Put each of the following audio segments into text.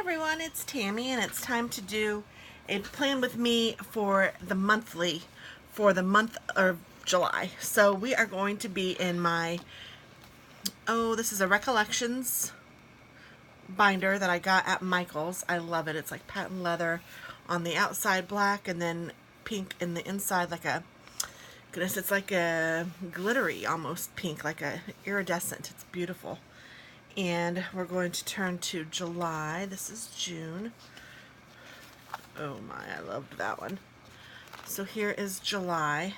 everyone, it's Tammy, and it's time to do a plan with me for the monthly for the month of July. So we are going to be in my, this is a Recollections binder that I got at Michael's. I love it. It's like patent leather on the outside, black, and then pink in the inside, like a, goodness, it's like a glittery almost pink, like a iridescent. It's beautiful. And we're going to turn to July. This is June. Oh my, I loved that one. So here is July.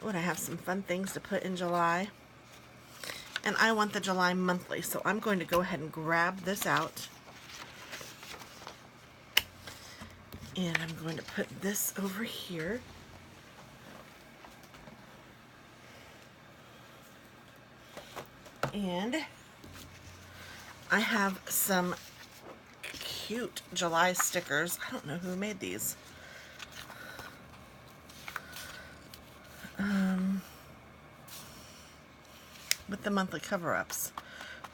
Oh, and I have some fun things to put in July. And I want the July monthly, so I'm going to go ahead and grab this out. And I'm going to put this over here. And I have some cute July stickers. I don't know who made these. With the monthly cover-ups.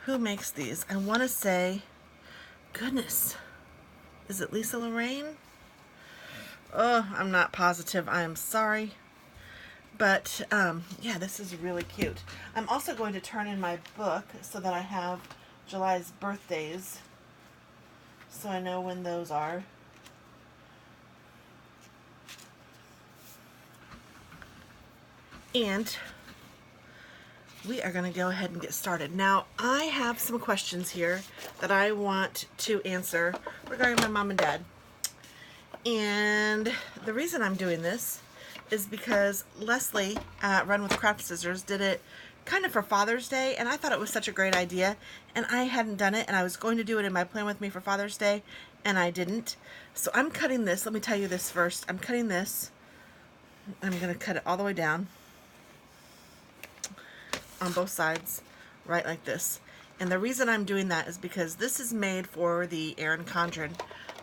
Who makes these? I want to say, goodness, is it Lisa Lorraine? Oh, I'm not positive. I am sorry. But, yeah, this is really cute. I'm also going to turn in my book so that I have July's birthdays, so I know when those are. And we are going to go ahead and get started. Now, I have some questions here that I want to answer regarding my mom and dad. And the reason I'm doing this is because Leslie at Run with Craft Scissors did it kind of for Father's Day, and I thought it was such a great idea, and I hadn't done it, and I was going to do it in my plan with me for Father's Day, and I didn't. So I'm cutting this. Let me tell you this first. I'm cutting this. I'm going to cut it all the way down on both sides, right like this. And the reason I'm doing that is because this is made for the Erin Condren.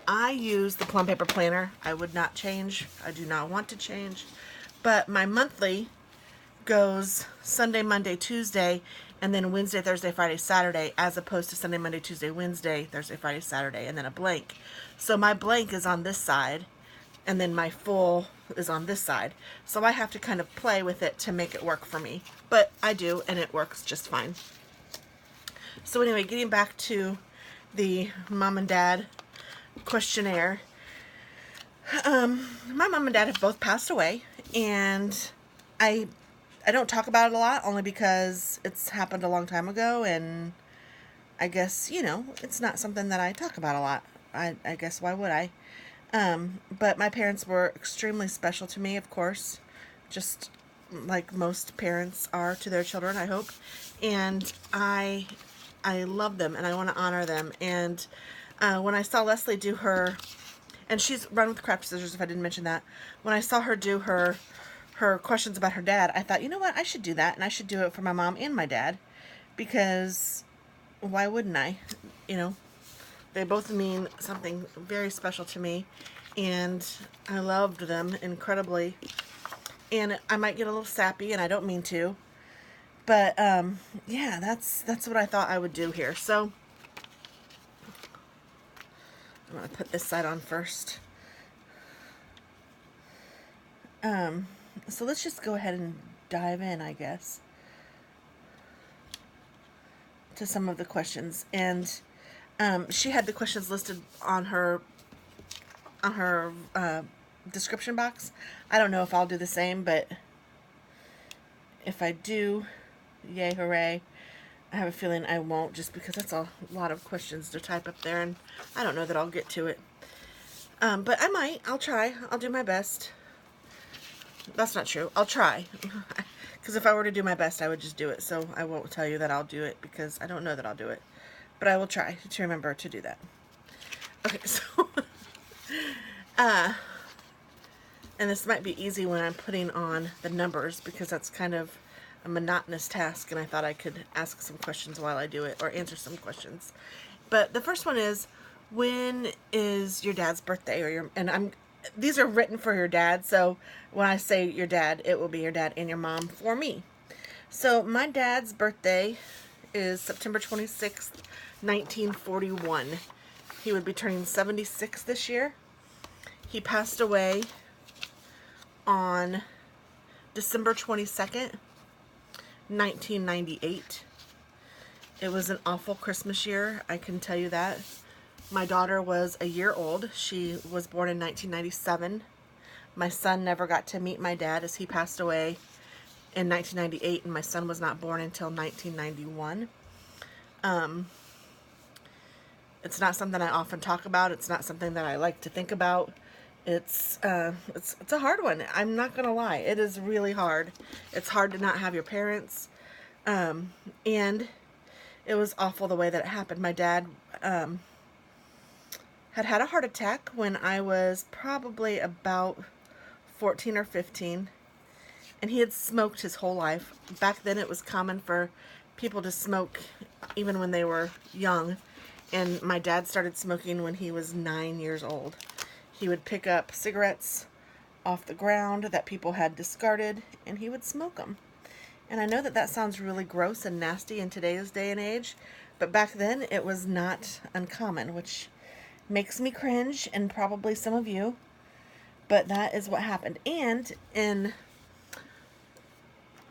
I use the plum paper planner. I would not change. I do not want to change. But my monthly goes Sunday, Monday, Tuesday, and then Wednesday, Thursday, Friday, Saturday, as opposed to Sunday, Monday, Tuesday, Wednesday, Thursday, Friday, Saturday, and then a blank. So my blank is on this side, and then my full is on this side. So I have to kind of play with it to make it work for me. But I do, and it works just fine. So anyway, getting back to the mom and dad questionnaire. My mom and dad have both passed away, and I don't talk about it a lot, only because it's happened a long time ago, and I guess, you know, it's not something that I talk about a lot. I guess, why would I? But my parents were extremely special to me, of course, just like most parents are to their children, I hope. And I love them, and I want to honor them. And when I saw Leslie do her, and she's Run with Craft Scissors, if I didn't mention that, when I saw her do her questions about her dad, I thought, you know what, I should do that, and I should do it for my mom and my dad, because why wouldn't I? You know, they both mean something very special to me, and I loved them incredibly. And I might get a little sappy, and I don't mean to, but yeah, that's what I thought I would do here. So I'm going to put this side on first. So let's just go ahead and dive in, I guess, to some of the questions. And she had the questions listed on her description box. I don't know if I'll do the same, but if I do, yay, hooray. I have a feeling I won't, just because that's a lot of questions to type up there, and I don't know that I'll get to it. But I might. I'll try. I'll do my best. That's not true. I'll try. Because if I were to do my best, I would just do it. So I won't tell you that I'll do it, because I don't know that I'll do it. But I will try to remember to do that. Okay, so and this might be easy when I'm putting on the numbers, because that's kind of a monotonous task, and I thought I could ask some questions while I do it, or answer some questions. But the first one is, when is your dad's birthday? These are written for your dad, so when I say your dad, it will be your dad and your mom for me. So my dad's birthday is September 26th, 1941. He would be turning 76 this year. He passed away on December 22nd, 1998. It was an awful Christmas year, I can tell you that. My daughter was a year old. She was born in 1997. My son never got to meet my dad as he passed away in 1998, and my son was not born until 1991. It's not something I often talk about. It's not something that I like to think about. It's a hard one. I'm not gonna lie. It is really hard. It's hard to not have your parents, and it was awful the way that it happened. My dad had a heart attack when I was probably about 14 or 15, and he had smoked his whole life. Back then it was common for people to smoke even when they were young, and my dad started smoking when he was 9 years old. He would pick up cigarettes off the ground that people had discarded, and he would smoke them. And I know that that sounds really gross and nasty in today's day and age, but back then it was not uncommon, which makes me cringe, and probably some of you, but that is what happened. And in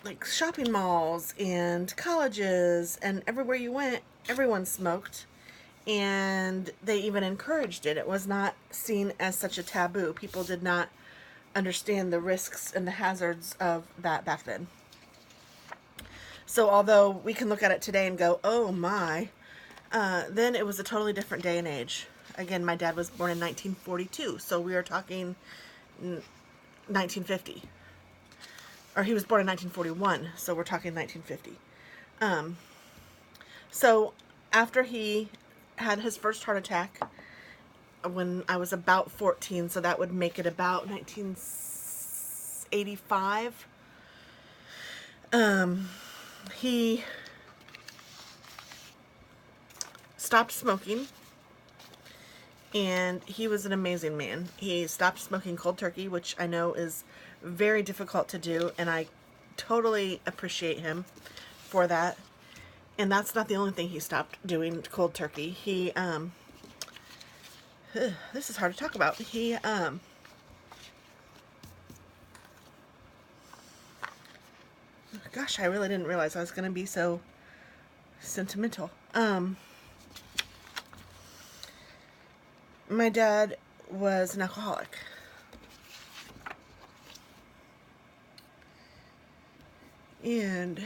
like shopping malls and colleges and everywhere you went, everyone smoked, and they even encouraged it. It was not seen as such a taboo. People did not understand the risks and the hazards of that back then. So although we can look at it today and go, oh my, then it was a totally different day and age. Again, my dad was born in 1942, so we are talking 1950. Or he was born in 1941, so we're talking 1950. So after he had his first heart attack when I was about 14, so that would make it about 1985, he stopped smoking. And he was an amazing man. He stopped smoking cold turkey, which I know is very difficult to do, and I totally appreciate him for that. And that's not the only thing he stopped doing, cold turkey. He, this is hard to talk about. He, gosh, I really didn't realize I was going to be so sentimental. My dad was an alcoholic. And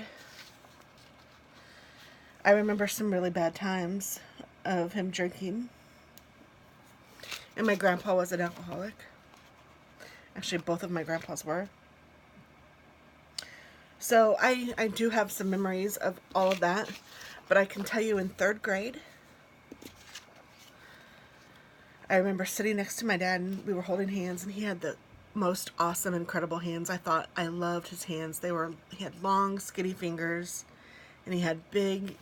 I remember some really bad times of him drinking. And my grandpa was an alcoholic. Actually, both of my grandpas were. So I do have some memories of all of that. But I can tell you in 3rd grade, I remember sitting next to my dad, and we were holding hands, and he had the most awesome, incredible hands. I loved his hands. He had long, skinny fingers, and he had big,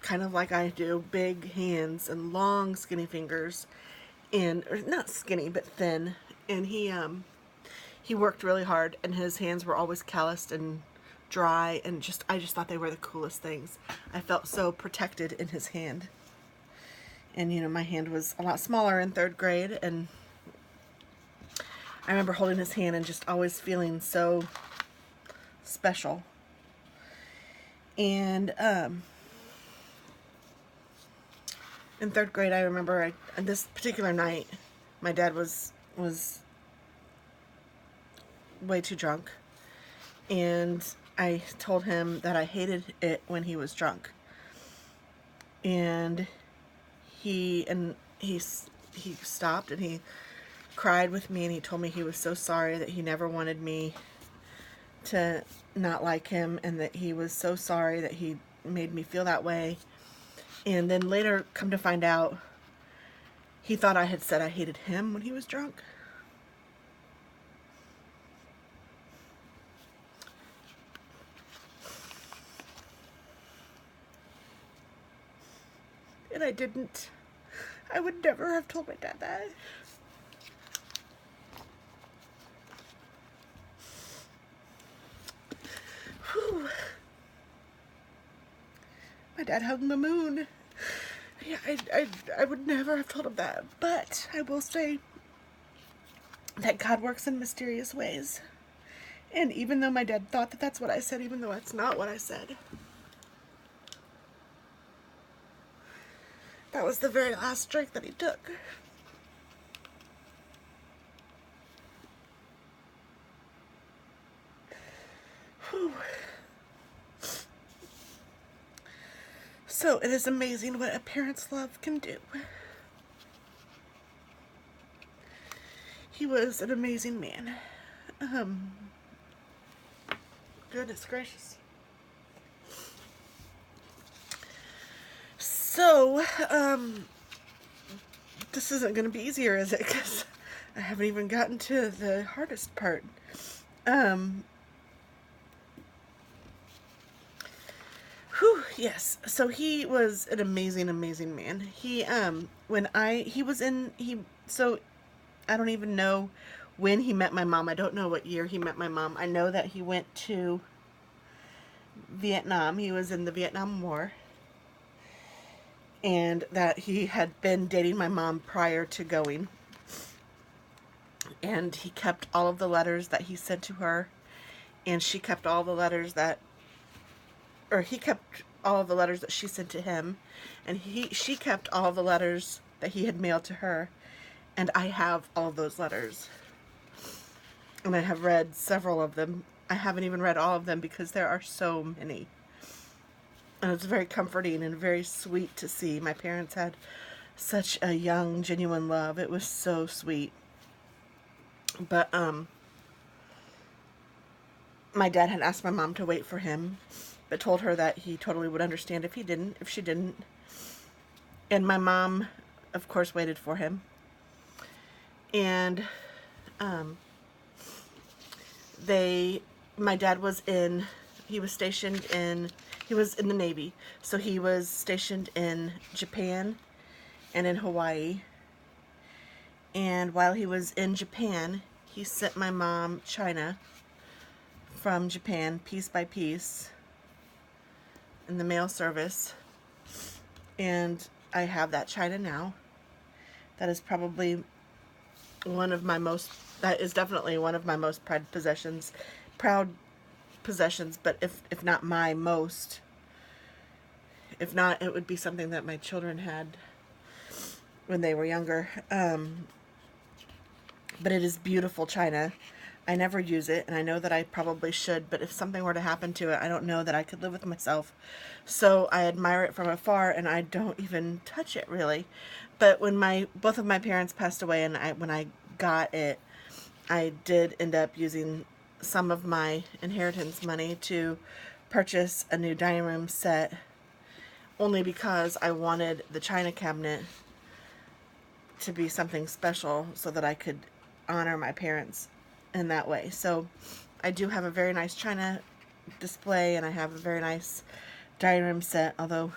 kind of like I do, big hands and long, skinny fingers, and or not skinny, but thin. And he worked really hard, and his hands were always calloused and dry, and I just thought they were the coolest things. I felt so protected in his hand. And, you know, my hand was a lot smaller in 3rd grade, and I remember holding his hand and just always feeling so special. And in 3rd grade, I remember on this particular night, my dad was way too drunk, and I told him that I hated it when he was drunk. And he stopped, and he cried with me, and he told me he was so sorry, that he never wanted me to not like him, and that he was so sorry that he made me feel that way. And then later, come to find out, he thought I had said I hated him when he was drunk. And I didn't. I would never have told my dad that. Whew. My dad hung the moon. Yeah, I would never have told him that, but I will say that God works in mysterious ways. And even though my dad thought that that's what I said, even though that's not what I said, that was the very last drink that he took. Whew. So it is amazing what a parent's love can do. He was an amazing man. Goodness gracious. So, this isn't going to be easier, is it? Because I haven't even gotten to the hardest part. Yes. So he was an amazing, amazing man. So I don't even know when he met my mom. I don't know what year he met my mom. I know that he went to Vietnam. He was in the Vietnam War. And that he had been dating my mom prior to going. And he kept all of the letters that he sent to her. And she kept all the letters he kept all of the letters that she sent to him. And she kept all of the letters that he had mailed to her. And I have all of those letters. And I have read several of them. I haven't even read all of them because there are so many. And it's very comforting and very sweet to see. My parents had such a young, genuine love. It was so sweet. But, my dad had asked my mom to wait for him, but told her that he totally would understand if she didn't. And my mom, of course, waited for him. And, my dad was he was in the Navy, so he was stationed in Japan and in Hawaii. And while he was in Japan, he sent my mom china from Japan, piece by piece, in the mail service. And I have that china now. That is definitely one of my most proud possessions, but if not my most, if not, it would be something that my children had when they were younger. But it is beautiful china. I never use it, and I know that I probably should, but if something were to happen to it, I don't know that I could live with myself. So I admire it from afar, and I don't even touch it, really. But when both of my parents passed away, and when I got it, I did end up using some of my inheritance money to purchase a new dining room set, only because I wanted the china cabinet to be something special so that I could honor my parents in that way. So I do have a very nice china display, and I have a very nice dining room set, although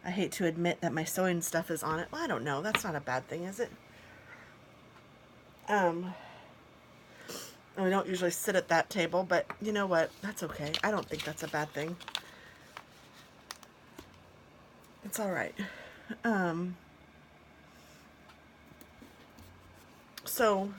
I hate to admit that my sewing stuff is on it. Well, I don't know. That's not a bad thing, is it? We don't usually sit at that table, but you know what? That's okay. I don't think that's a bad thing. It's all right. So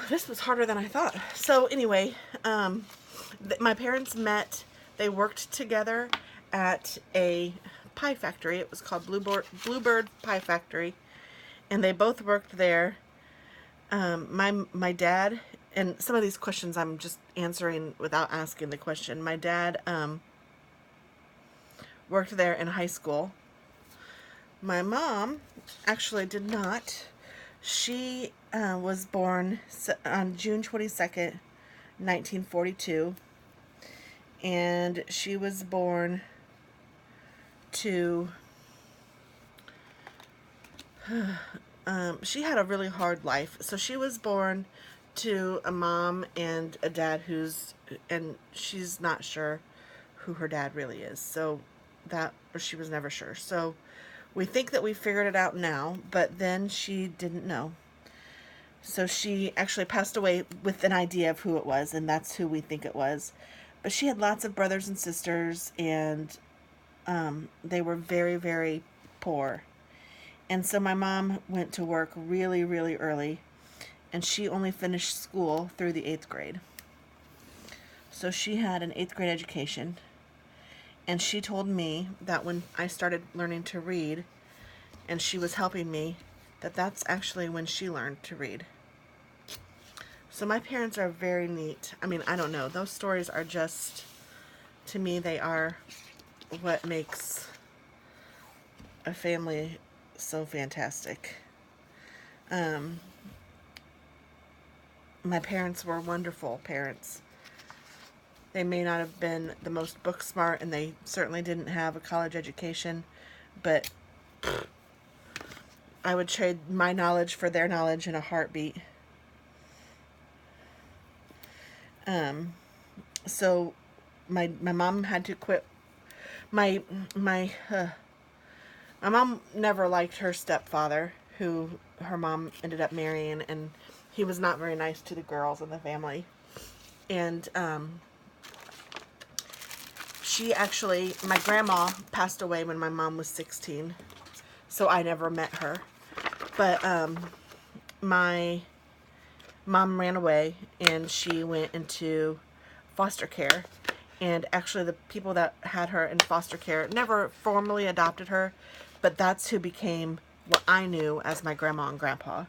this was harder than I thought. So anyway, my parents met. They worked together at a pie factory. It was called Bluebird Pie Factory, and they both worked there. My dad, and some of these questions I'm just answering without asking the question. My dad worked there in high school. My mom actually did not. She was born on June 22nd, 1942, and she was born to she had a really hard life. So she was born to a mom and a dad and she's not sure who her dad really is. So or she was never sure. So we think that we figured it out now, but then she didn't know. So she actually passed away with an idea of who it was, and that's who we think it was. But she had lots of brothers and sisters, and they were very, very poor. And so my mom went to work really, really early, and she only finished school through the 8th grade. So she had an 8th grade education, and she told me that when I started learning to read, and she was helping me, that that's actually when she learned to read. So my parents are very neat. I mean, I don't know. Those stories are just, to me, they are what makes a family so fantastic. My parents were wonderful parents. They may not have been the most book smart, and they certainly didn't have a college education, but I would trade my knowledge for their knowledge in a heartbeat. So my mom had to quit. My my my mom never liked her stepfather, who her mom ended up marrying, and he was not very nice to the girls in the family. And my grandma passed away when my mom was 16, so I never met her. But my mom ran away, and she went into foster care. And actually, the people that had her in foster care never formally adopted her, but that's who became what I knew as my grandma and grandpa.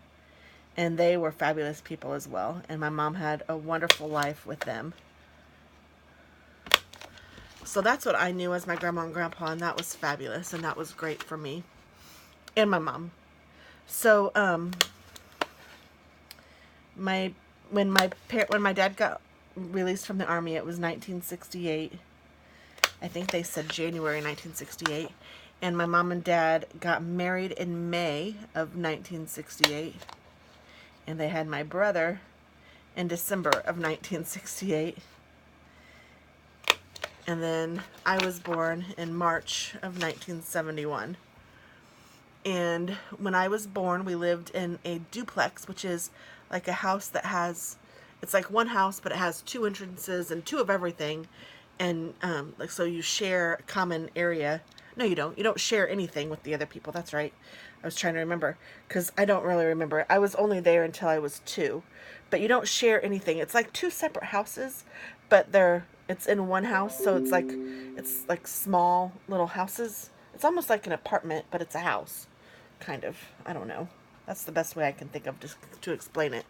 And they were fabulous people as well. And my mom had a wonderful life with them. So that's what I knew as my grandma and grandpa, and that was fabulous, and that was great for me and my mom. So when my dad got released from the army, it was 1968. I think they said January 1968. And my mom and dad got married in May of 1968. And they had my brother in December of 1968. And then I was born in March of 1971. And when I was born, we lived in a duplex, which is like a house that has, it's like one house, but it has two entrances and two of everything. And like, so you share a common area. No, you don't. You don't share anything with the other people. That's right. I was trying to remember, because I don't really remember. I was only there until I was 2. But you don't share anything. It's like 2 separate houses, but it's in one house, so it's like small little houses. It's almost like an apartment, but it's a house, kind of. I don't know. That's the best way I can think of just to explain it.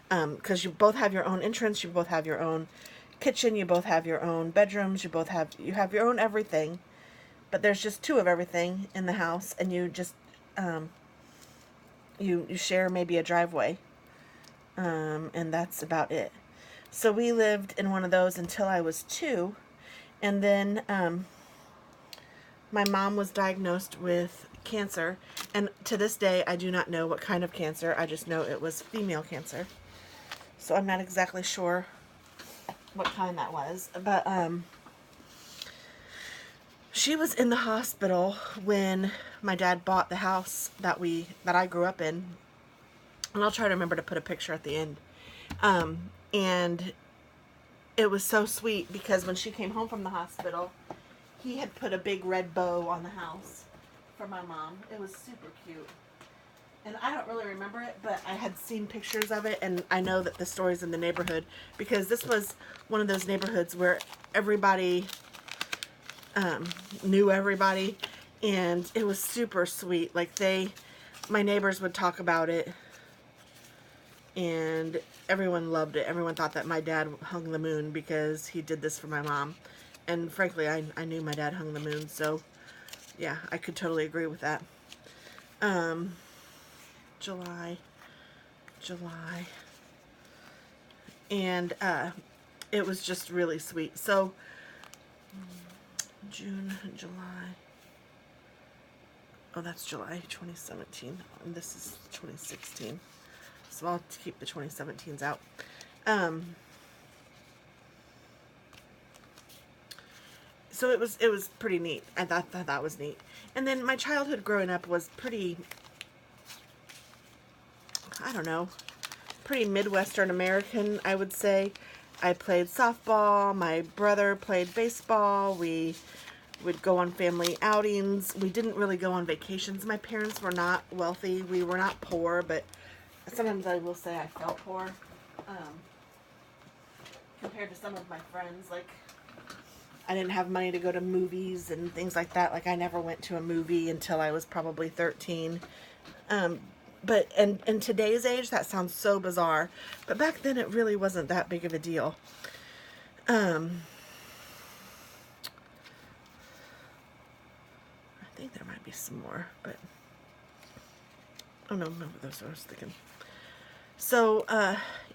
Because you both have your own entrance, you both have your own kitchen, you both have your own bedrooms, you have your own everything, but there's just 2 of everything in the house, and you just you share maybe a driveway, and that's about it. So we lived in one of those until I was 2, and then my mom was diagnosed with cancer, and to this day I do not know what kind of cancer. I just know it was female cancer. So I'm not exactly sure what kind that was, but she was in the hospital when my dad bought the house that I grew up in, and I'll try to remember to put a picture at the end. And it was so sweet, because when she came home from the hospital, he had put a big red bow on the house for my mom. It was super cute. And I don't really remember it, but I had seen pictures of it, and I know that the story's in the neighborhood, because this was one of those neighborhoods where everybody knew everybody, and it was super sweet. Like, my neighbors would talk about it, and everyone loved it. Everyone thought that my dad hung the moon because he did this for my mom. And frankly, I knew my dad hung the moon, so yeah, I could totally agree with that. July. And it was just really sweet. So June, July. Oh, that's July 2017. And this is 2016. So I'll keep the 2017s out. So it was pretty neat. I thought that was neat. And then my childhood growing up was pretty, I don't know, pretty Midwestern American, I would say. I played softball. My brother played baseball. We would go on family outings. We didn't really go on vacations. My parents were not wealthy. We were not poor, but sometimes I will say I felt poor compared to some of my friends. Like, I didn't have money to go to movies and things like that. Like, I never went to a movie until I was probably 13. But in today's age, that sounds so bizarre. But back then, it really wasn't that big of a deal. I think there might be some more, but oh no, those I was thinking. So,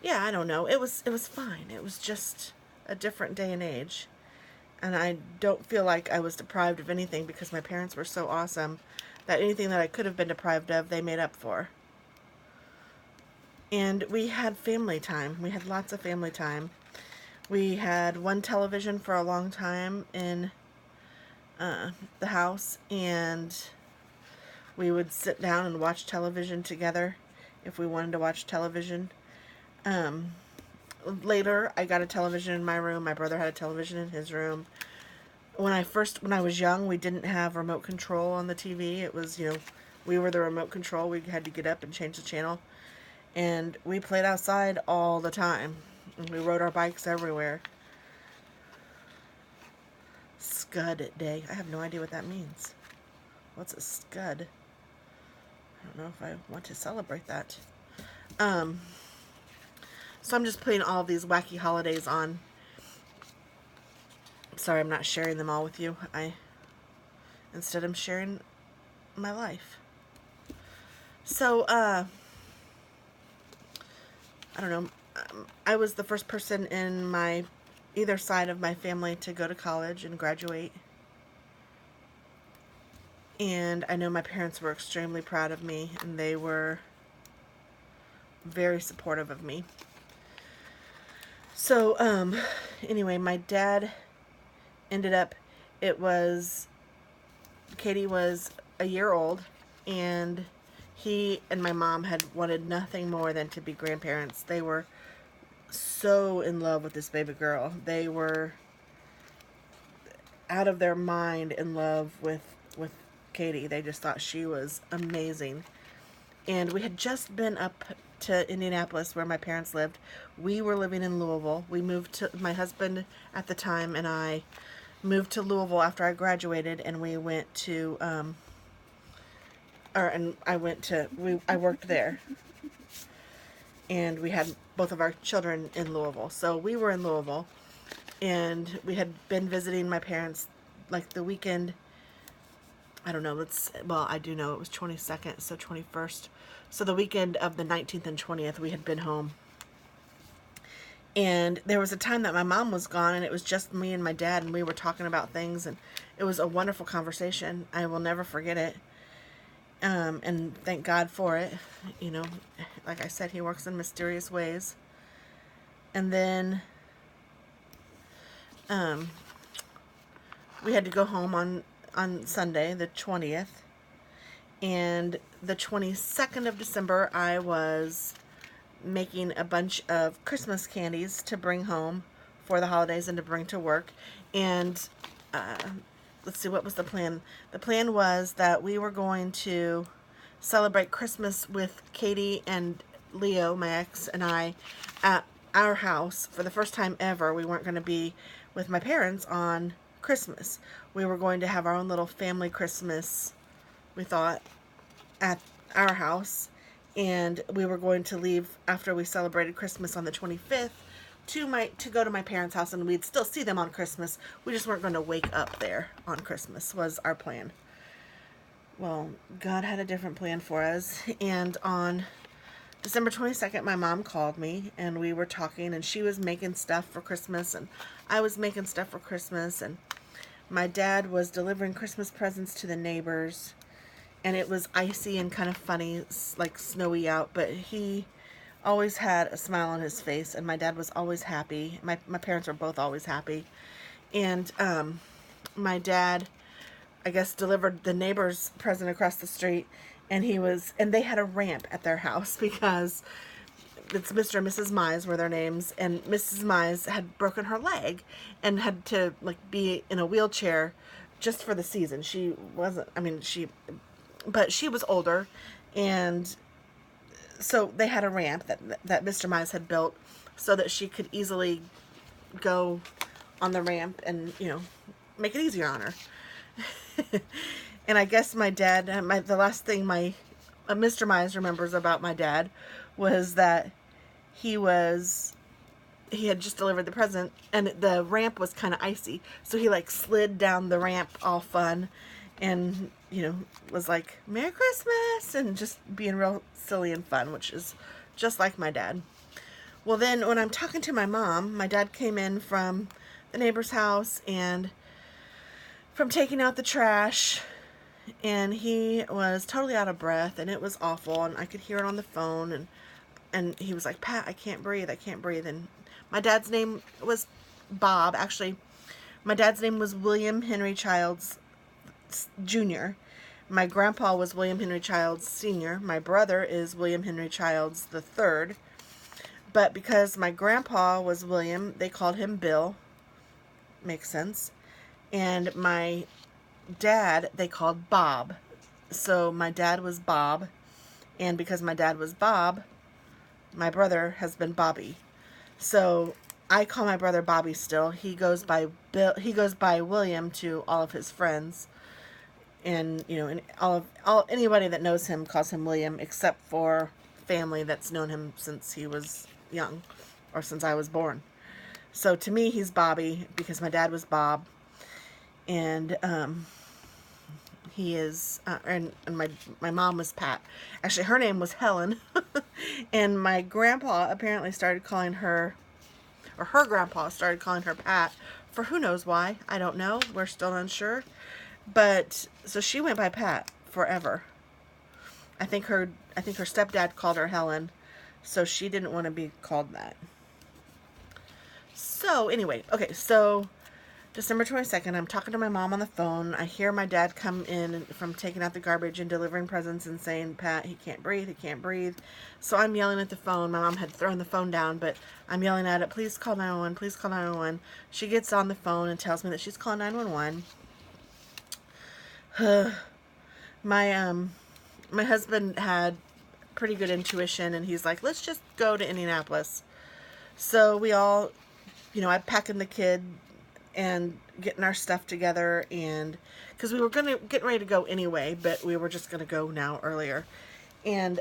yeah, I don't know. It was fine. It was just a different day and age. And I don't feel like I was deprived of anything because my parents were so awesome that anything that I could have been deprived of, they made up for. And we had family time. We had lots of family time. We had one television for a long time in the house, and we would sit down and watch television together if we wanted to watch television. Later, I got a television in my room. My brother had a television in his room. When I was young, we didn't have remote control on the TV. It was, we were the remote control. We had to get up and change the channel. And we played outside all the time. And we rode our bikes everywhere. Scud day. I have no idea what that means. What's a scud? I don't know if I want to celebrate that. So I'm just putting all of these wacky holidays on. Sorry, I'm not sharing them all with you. Instead I'm sharing my life. So, I don't know. I was the first person in either side of my family to go to college and graduate. And I know my parents were extremely proud of me, and they were very supportive of me. So, anyway, my dad ended up, Katie was a year old, and he and my mom had wanted nothing more than to be grandparents. They were so in love with this baby girl. They were out of their mind in love with Katie. They just thought she was amazing. And we had just been up to Indianapolis where my parents lived. We were living in Louisville. My husband at the time and I moved to Louisville after I graduated, and we went to, I worked there. And we had both of our children in Louisville. So we were in Louisville, and we had been visiting my parents like the weekend. I don't know, I do know it was 22nd, so 21st. So the weekend of the 19th and 20th, we had been home. And there was a time that my mom was gone, and it was just me and my dad, and we were talking about things, and it was a wonderful conversation. I will never forget it. And thank God for it. Like I said, he works in mysterious ways. And then we had to go home on Sunday, the 20th. And the 22nd of December, I was making a bunch of Christmas candies to bring home for the holidays and to bring to work. And let's see, what was the plan? The plan was that we were going to celebrate Christmas with Katie and Leo, my ex, and I at our house for the first time ever. We weren't going to be with my parents on Christmas. We were going to have our own little family Christmas, we thought, at our house. And we were going to leave after we celebrated Christmas on the 25th to go to my parents' house, and we'd still see them on Christmas. We just weren't going to wake up there on Christmas, was our plan. Well, God had a different plan for us, and on December 22nd, my mom called me, and we were talking, and she was making stuff for Christmas, and I was making stuff for Christmas, and my dad was delivering Christmas presents to the neighbors, and it was icy and kind of funny, like snowy out, but he always had a smile on his face, and my dad was always happy. My parents were both always happy. And my dad, I guess, delivered the neighbor's present across the street, and they had a ramp at their house because it's Mr. and Mrs. Mize were their names, and Mrs. Mize had broken her leg and had to like be in a wheelchair just for the season. She wasn't, I mean, but she was older, and so they had a ramp that Mr. Mize had built so that she could easily go on the ramp and, you know, make it easier on her. And I guess my dad, the last thing Mr. Mize remembers about my dad was that he had just delivered the present, and the ramp was kind of icy, so he like slid down the ramp all fun, and, you know, was like, Merry Christmas, and just being real silly and fun, which is just like my dad. Well, then when I'm talking to my mom, my dad came in from the neighbor's house and from taking out the trash, and he was totally out of breath, and it was awful, and I could hear it on the phone, and he was like, Pat, I can't breathe, and my dad's name was Bob. Actually, my dad's name was William Henry Childs Jr. My grandpa was William Henry Childs Sr. My brother is William Henry Childs III. But because my grandpa was William, they called him Bill. Makes sense. And my dad, they called Bob. So my dad was Bob. And because my dad was Bob, my brother has been Bobby. So I call my brother Bobby still. He goes by William to all of his friends. And, you know, and anybody that knows him calls him William, except for family that's known him since he was young, or since I was born. So to me, he's Bobby because my dad was Bob, and he is, and my mom was Pat. Actually, her name was Helen, and my grandpa apparently started calling her, or her grandpa started calling her Pat, for who knows why. I don't know. We're still unsure. But so she went by Pat forever. I think her stepdad called her Helen, so she didn't want to be called that. So anyway, okay, so December 22nd, I'm talking to my mom on the phone. I hear my dad come in from taking out the garbage and delivering presents and saying, Pat, he can't breathe. So I'm yelling at the phone. My mom had thrown the phone down, but I'm yelling at it, please call 911, please call 911. She gets on the phone and tells me that she's calling 911. My husband had pretty good intuition, and he's like, let's just go to Indianapolis. So we all, you know, I'm packing the kid and getting our stuff together, and because we were getting ready to go anyway, but we were just gonna go now earlier. And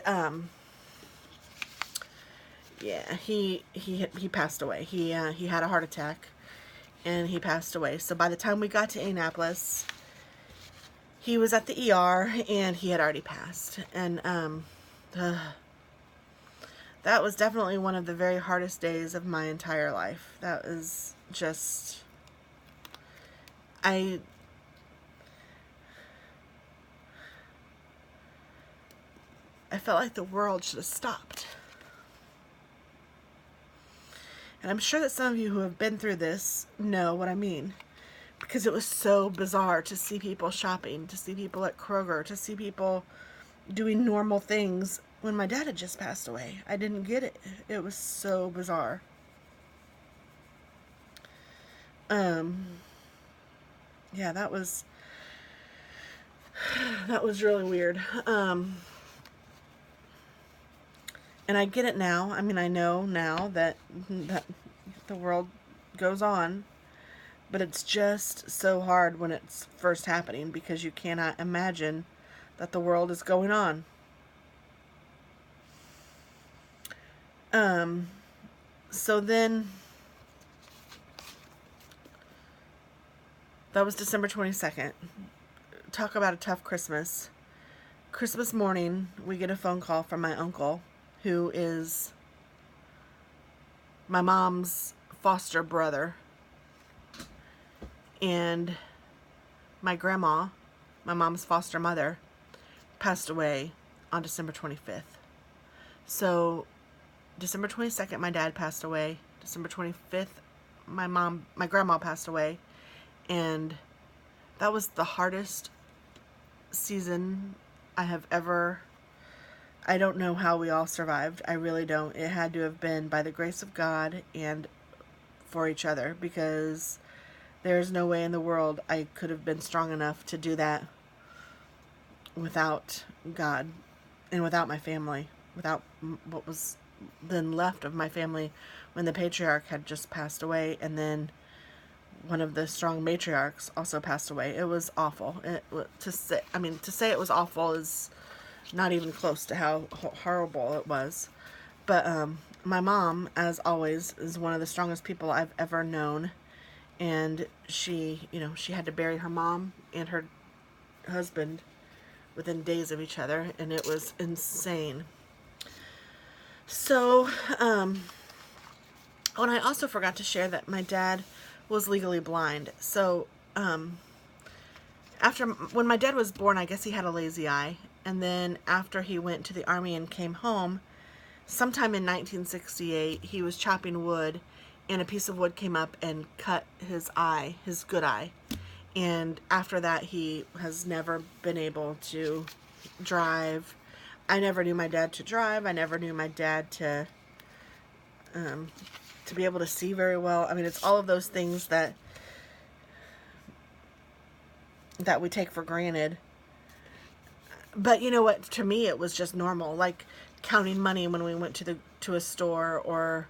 yeah, he passed away. He had a heart attack, and he passed away. So by the time we got to Indianapolis, he was at the ER, and he had already passed. And that was definitely one of the very hardest days of my entire life. That was just, I felt like the world should have stopped. And I'm sure that some of you who have been through this know what I mean. Because it was so bizarre to see people shopping, to see people at Kroger, to see people doing normal things when my dad had just passed away. I didn't get it. It was so bizarre. Yeah, that was really weird. And I get it now. I mean, I know now that the world goes on. But it's just so hard when it's first happening because you cannot imagine that the world is going on. So then, that was December 22nd. Talk about a tough Christmas. Christmas morning, we get a phone call from my uncle, who is my mom's foster brother. And my grandma, my mom's foster mother, passed away on December 25th. So December 22nd, my dad passed away. December 25th, my grandma passed away. And that was the hardest season I have ever I don't know how we all survived. I really don't. It had to have been by the grace of God and for each other, because there's no way in the world I could have been strong enough to do that without God and without my family, without what was then left of my family when the patriarch had just passed away, and then one of the strong matriarchs also passed away. It was awful. To say it was awful is not even close to how horrible it was. But my mom, as always, is one of the strongest people I've ever known. And she had to bury her mom and her husband within days of each other, and it was insane. So, and I also forgot to share that my dad was legally blind. So, when my dad was born, I guess he had a lazy eye. And then after he went to the army and came home, sometime in 1968, he was chopping wood, and a piece of wood came up and cut his eye, his good eye. And after that, he has never been able to drive. I never knew my dad to drive. I never knew my dad to be able to see very well. I mean, it's all of those things that we take for granted. But you know what? To me, it was just normal, like counting money when we went to a store, or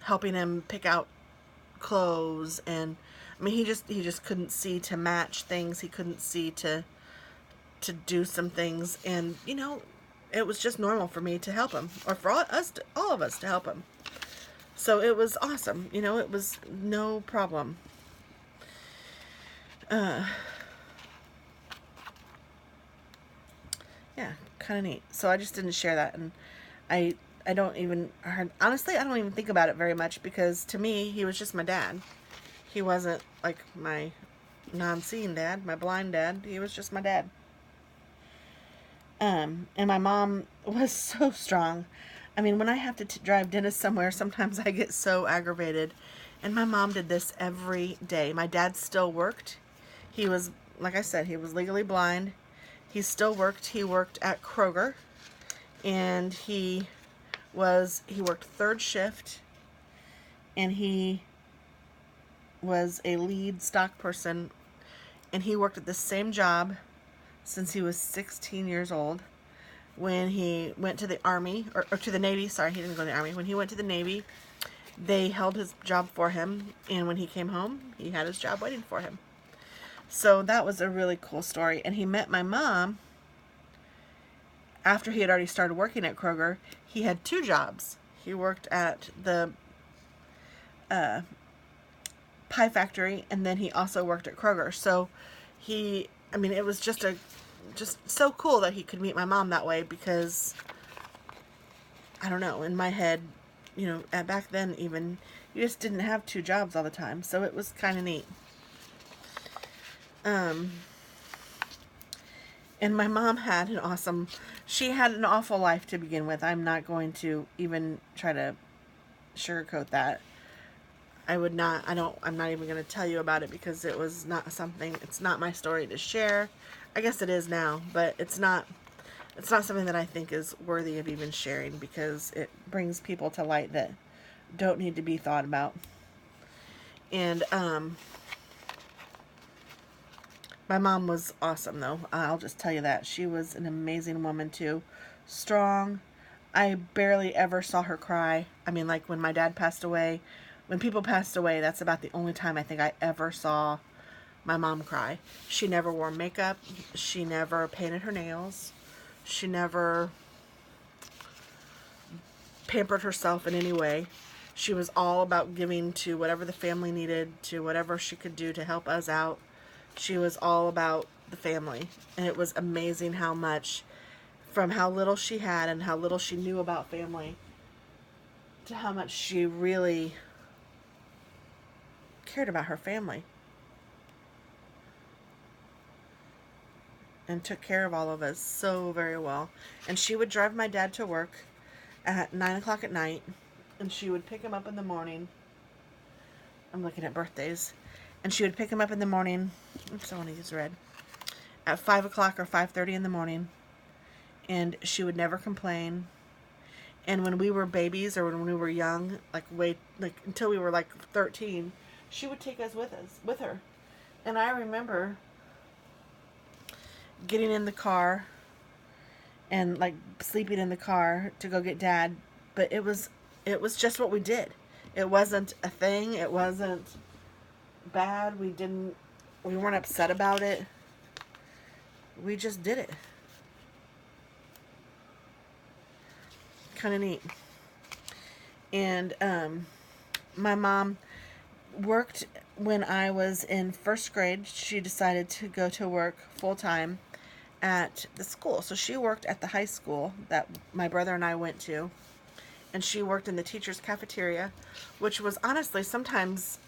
helping him pick out clothes. And I mean, he just couldn't see to match things. He couldn't see to do some things, and it was just normal for me to help him, or for all of us to help him. So it was awesome. It was no problem. Yeah, kind of neat. So I just didn't share that, and I don't even, honestly, I don't even think about it very much, because to me, he was just my dad. He wasn't like my non-seeing dad, my blind dad. He was just my dad. And my mom was so strong. I mean, when I have to drive Dennis somewhere, sometimes I get so aggravated. And my mom did this every day. My dad still worked. He was, like I said, he was legally blind. He still worked. He worked at Kroger. And he worked third shift. And he was a lead stock person. And he worked at the same job since he was 16 years old. When he went to the Army, or to the Navy, sorry, he didn't go to the Army. When he went to the Navy, they held his job for him, and when he came home, he had his job waiting for him. So that was a really cool story. And he met my mom after he had already started working at Kroger. He had two jobs. He worked at the pie factory, and then he also worked at Kroger. So it was just so cool that he could meet my mom that way, because I don't know, in my head, back then even, you just didn't have two jobs all the time. So it was kind of neat. And my mom had she had an awful life to begin with. I'm not going to even try to sugarcoat that. I'm not even going to tell you about it, because it's not my story to share. I guess it is now, but it's not something that I think is worthy of even sharing, because it brings people to light that don't need to be thought about. And my mom was awesome, though. I'll just tell you that. She was an amazing woman, too. Strong. I barely ever saw her cry. I mean, like when my dad passed away, when people passed away, that's about the only time I think I ever saw my mom cry. She never wore makeup. She never painted her nails. She never pampered herself in any way. She was all about giving to whatever the family needed, to whatever she could do to help us out. She was all about the family. And it was amazing how much, from how little she had and how little she knew about family, to how much she really cared about her family. And took care of all of us so very well. And she would drive my dad to work at 9 o'clock at night, and she would pick him up in the morning. I'm looking at birthdays. And she would pick him up in the morning. Oops, I want to use red. At 5 o'clock or 5:30 in the morning. and she would never complain. And when we were babies or when we were young, like until we were like 13, she would take with her. And I remember getting in the car and like sleeping in the car to go get Dad, but it was just what we did. It wasn't a thing. It wasn't bad. We weren't upset about it. We just did it. Kind of neat. And my mom worked when I was in first grade. She decided to go to work full time at the school. So she worked at the high school that my brother and I went to. And she worked in the teacher's cafeteria, which was honestly sometimes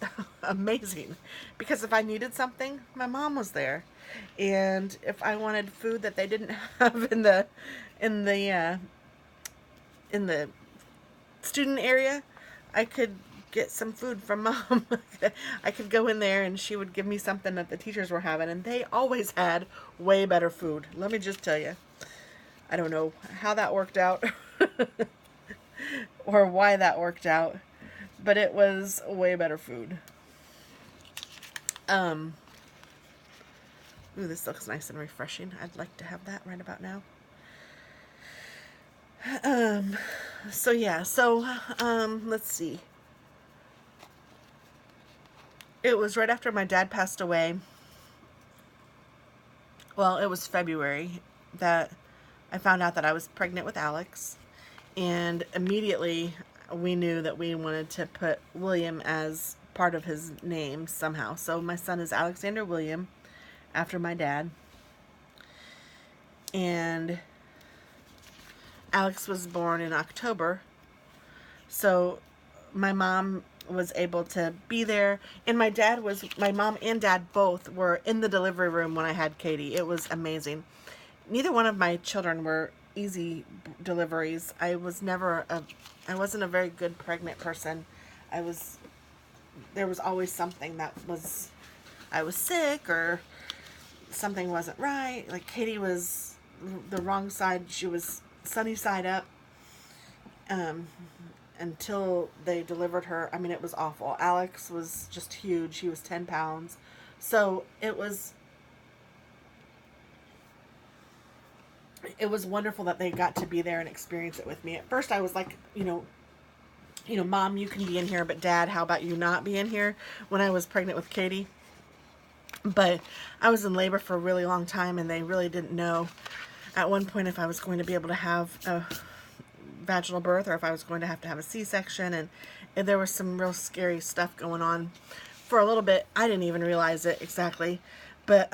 amazing, because if I needed something, my mom was there. And if I wanted food that they didn't have in the in the student area, I could get some food from Mom. I could go in there and she would give me something that the teachers were having, and they always had way better food. Let me just tell you. I don't know how that worked out or why that worked out, but it was way better food. Ooh, this looks nice and refreshing. I'd like to have that right about now. So yeah, let's see. It was right after my dad passed away. Well, it was February that I found out that I was pregnant with Alex, and immediately we knew that we wanted to put William as part of his name somehow. So my son is Alexander William, after my dad. And Alex was born in October. So my mom was able to be there, and my mom and dad both were in the delivery room when I had Katie. It was amazing. Neither one of my children were easy deliveries. I wasn't a very good pregnant person. There was always something I was sick or something wasn't right. Like Katie was the wrong side. She was sunny side up. Until they delivered her. I mean, it was awful. Alex was just huge. He was 10 pounds. So it was wonderful that they got to be there and experience it with me. At first I was like, Mom, you can be in here, but Dad, how about you not be in here, when I was pregnant with Katie? But I was in labor for a really long time, and they really didn't know at one point if I was going to be able to have a vaginal birth or if I was going to have a C-section, and there was some real scary stuff going on for a little bit. I didn't even realize it exactly, but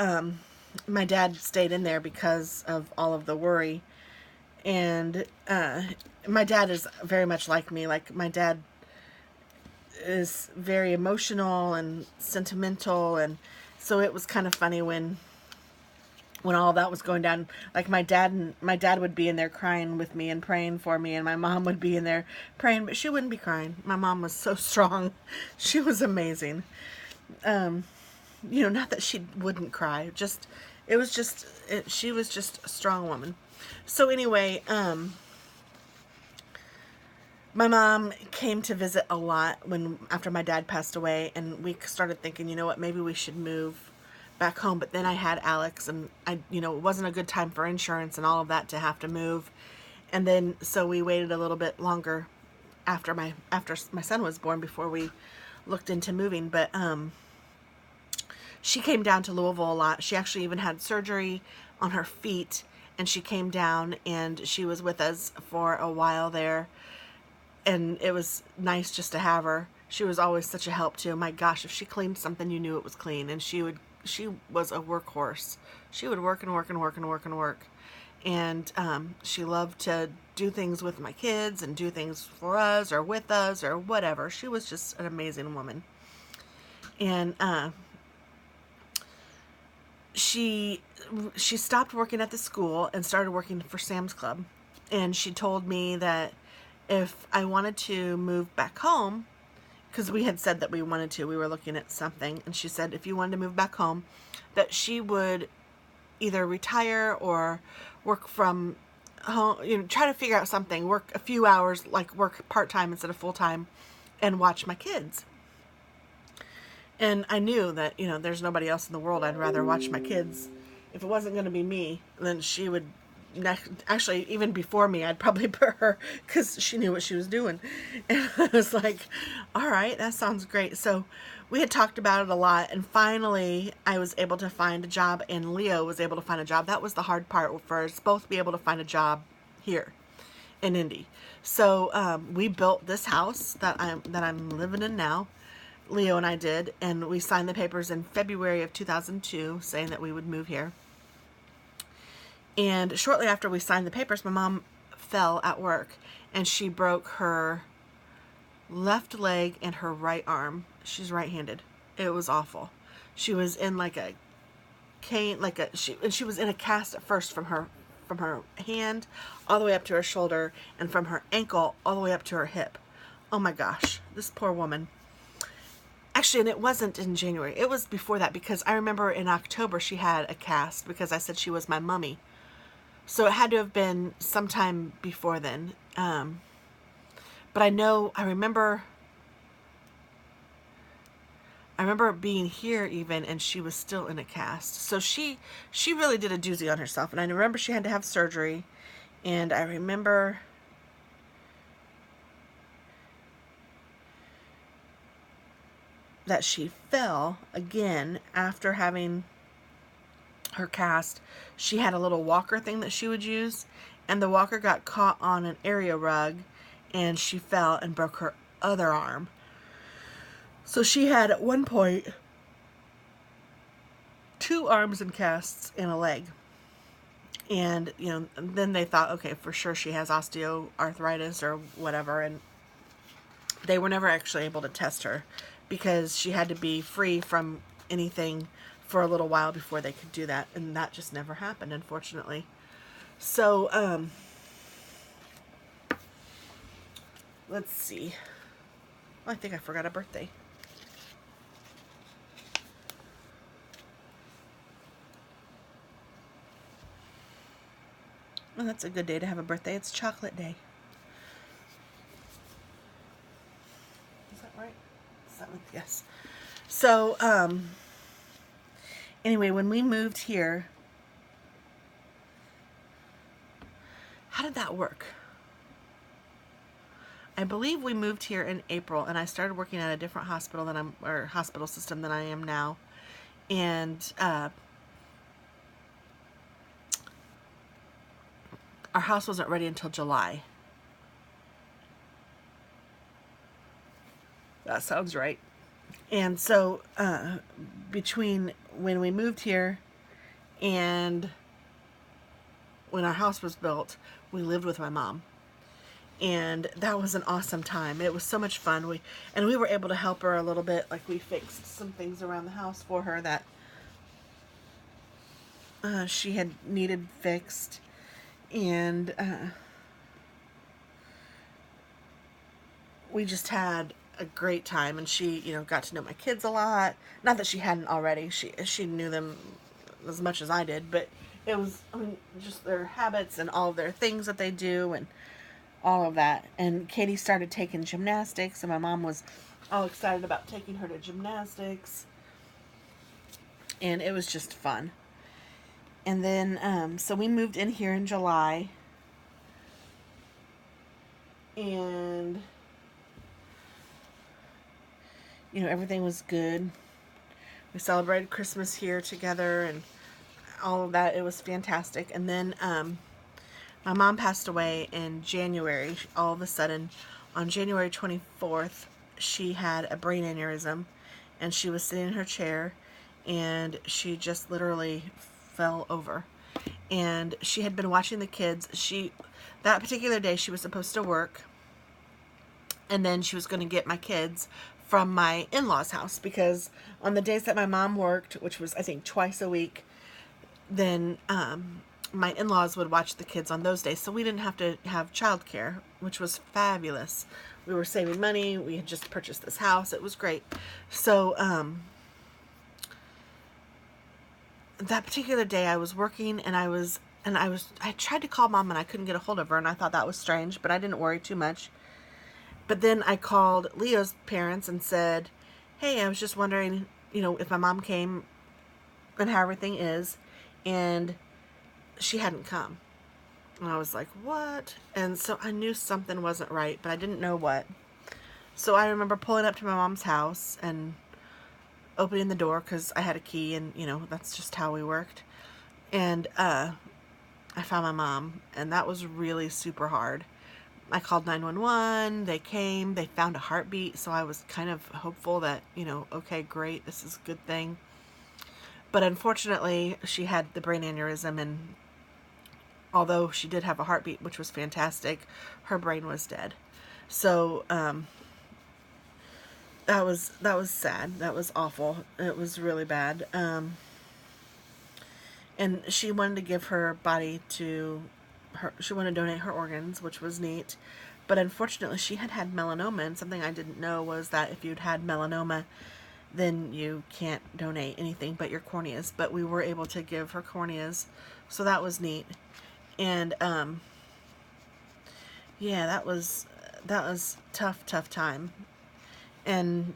my dad stayed in there because of all of the worry. And my dad is very much like me. Like, my dad is very emotional and sentimental, and so it was kind of funny when all that was going down. Like, my dad would be in there crying with me and praying for me, and my mom would be in there praying, but she wouldn't be crying. My mom was so strong. She was amazing. Not that she wouldn't cry, she was just a strong woman. So anyway, my mom came to visit a lot after my dad passed away, and we started thinking, you know what, maybe we should move back home. But then I had Alex, and it wasn't a good time for insurance and all of that to have to move. And then so we waited a little bit longer after my son was born before we looked into moving. But she came down to Louisville a lot. She actually even had surgery on her feet, and she came down and she was with us for a while there. And it was nice just to have her. She was always such a help too. My gosh, if she cleaned something, you knew it was clean. And she was a workhorse. She would work and work and work and work and work. And she loved to do things with my kids and do things for us or with us or whatever. She was just an amazing woman. And she stopped working at the school and started working for Sam's Club. And she told me that if I wanted to move back home, because we had said that we were looking at something, and she said if you wanted to move back home, that she would either retire or work from try to figure out something, work a few hours, like work part-time instead of full-time, and watch my kids. And I knew that, there's nobody else in the world I'd rather watch my kids. If it wasn't going to be me, then she would, actually, even before me, I'd probably put her, because she knew what she was doing. And I was like, all right, that sounds great. So we had talked about it a lot, and finally I was able to find a job, and Leo was able to find a job. That was the hard part, for us both to be able to find a job here in Indy. So we built this house that I'm living in now. Leo and I did, and we signed the papers in February of 2002 saying that we would move here. And shortly after we signed the papers, my mom fell at work, and she broke her left leg and her right arm. She's right-handed. It was awful. She was in like a cane, she was in a cast at first from her hand all the way up to her shoulder, and from her ankle all the way up to her hip. Oh my gosh, this poor woman. Actually, and it wasn't in January. It was before that, because I remember in October she had a cast because I said she was my mummy. So it had to have been sometime before then. But I remember being here even, and she was still in a cast. So she really did a doozy on herself. And I remember she had to have surgery. And I remember that she fell again after having her cast. She had a little walker thing that she would use, and the walker got caught on an area rug, and she fell and broke her other arm. So she had at one point 2 arms in casts and a leg. And, then they thought, okay, for sure she has osteoarthritis or whatever, and they were never actually able to test her because she had to be free from anything for a little while before they could do that, and that just never happened, unfortunately. So, let's see. Well, I think I forgot a birthday. Well, that's a good day to have a birthday. It's chocolate day. Is that right? 7th, yes. So, anyway, when we moved here, how did that work? I believe we moved here in April, and I started working at a different hospital or hospital system than I am now. And our house wasn't ready until July. That sounds right. And so between when we moved here and when our house was built, we lived with my mom. And that was an awesome time. It was so much fun. We were able to help her a little bit. Like, we fixed some things around the house for her that she had needed fixed. And we just had a great time, and she, got to know my kids a lot. Not that she hadn't already. She knew them as much as I did, but it was, just their habits and all of their things that they do and all of that. And Katie started taking gymnastics, and my mom was all excited about taking her to gymnastics. And it was just fun. And then, so we moved in here in July. And everything was good. We celebrated Christmas here together and all of that. It was fantastic. And then my mom passed away in January. All of a sudden, on January 24th, she had a brain aneurysm, and she was sitting in her chair, and she just literally fell over. And she had been watching the kids. That particular day, she was supposed to work, and then she was going to get my kids from my in-laws' house, because on the days that my mom worked, which was, I think, twice a week, then my in-laws would watch the kids on those days, so we didn't have to have childcare, which was fabulous. We were saving money. We had just purchased this house. It was great. So that particular day I was working, and I was And I tried to call Mom and I couldn't get a hold of her, and I thought that was strange, but I didn't worry too much. But then I called Leo's parents and said, hey, I was just wondering, if my mom came and how everything is. And she hadn't come. And I was like, what? And so I knew something wasn't right, but I didn't know what. So I remember pulling up to my mom's house and opening the door because I had a key, and, that's just how we worked. And I found my mom, and that was really super hard. I called 911, they came, they found a heartbeat, so I was kind of hopeful that, okay, great, this is a good thing. But unfortunately, she had the brain aneurysm, and although she did have a heartbeat, which was fantastic, her brain was dead. So, that was sad. That was awful. It was really bad. And she wanted to give her body to her, she wanted to donate her organs, which was neat. But unfortunately, she had melanoma, and something I didn't know was that if you'd had melanoma, then you can't donate anything but your corneas. But we were able to give her corneas, so that was neat. And yeah, that was tough time. And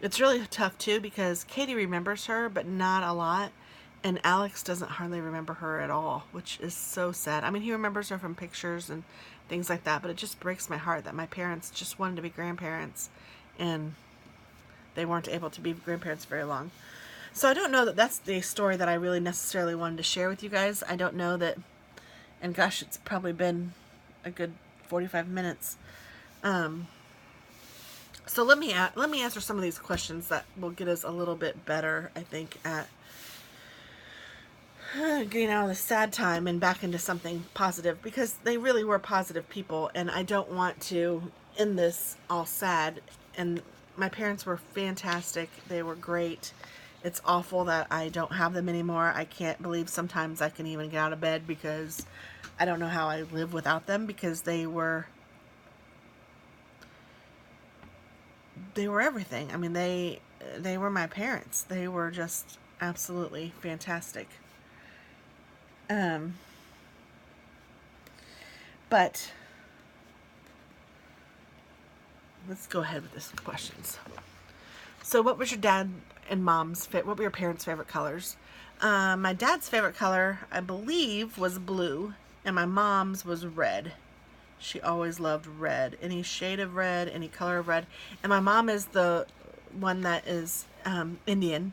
it's really tough too because Katie remembers her, but not a lot. And Alex doesn't hardly remember her at all, which is so sad. I mean, he remembers her from pictures and things like that, but it just breaks my heart that my parents just wanted to be grandparents, and they weren't able to be grandparents very long. So I don't know that that's the story that I really necessarily wanted to share with you guys. I don't know that, and gosh, it's probably been a good 45 minutes. So let me answer some of these questions that will get us a little bit better, I think, at getting out of the sad time and back into something positive, because they really were positive people, and I don't want to end this all sad. And my parents were fantastic. They were great. It's awful that I don't have them anymore. I can't believe sometimes I can even get out of bed because I don't know how I live without them, because they were everything. I mean, they were my parents. They were just absolutely fantastic. But let's go ahead with this questions. So what was your dad and mom's what were your parents' favorite colors? My dad's favorite color, I believe, was blue, and my mom's was red. She always loved red. Any shade of red, any color of red. And my mom is the one that is Indian.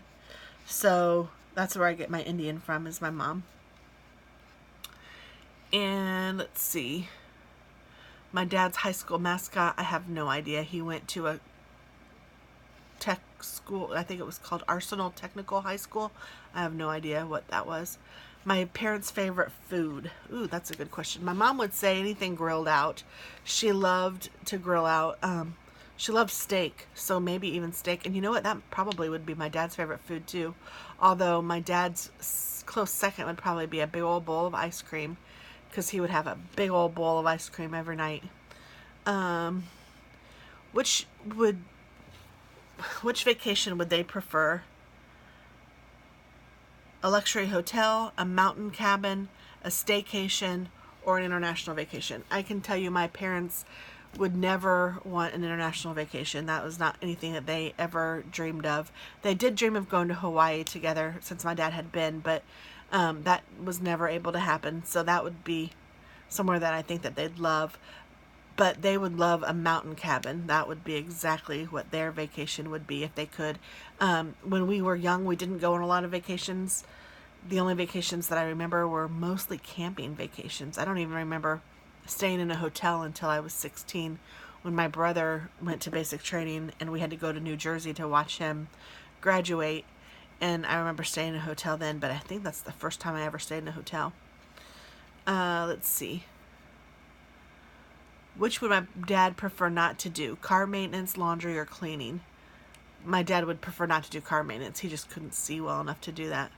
So that's where I get my Indian from, is my mom. And let's see. My dad's high school mascot, I have no idea. He went to a tech school. I think it was called Arsenal Technical High School. I have no idea what that was. My parents' favorite food. Ooh, that's a good question. My mom would say anything grilled out. She loved to grill out. She loved steak, so maybe even steak. And you know what? That probably would be my dad's favorite food too. Although my dad's close second would probably be a big old bowl of ice cream, because he would have a big old bowl of ice cream every night. Which vacation would they prefer? A luxury hotel, a mountain cabin, a staycation, or an international vacation? I can tell you my parents would never want an international vacation. That was not anything that they ever dreamed of. They did dream of going to Hawaii together since my dad had been, but that was never able to happen. So that would be somewhere that I think that they'd love. But they would love a mountain cabin. That would be exactly what their vacation would be if they could. When we were young, we didn't go on a lot of vacations. The only vacations that I remember were mostly camping vacations. I don't even remember staying in a hotel until I was 16, when my brother went to basic training and we had to go to New Jersey to watch him graduate. And I remember staying in a hotel then, but I think that's the first time I ever stayed in a hotel. Let's see. Which would my dad prefer not to do? Car maintenance, laundry, or cleaning? My dad would prefer not to do car maintenance. He just couldn't see well enough to do that.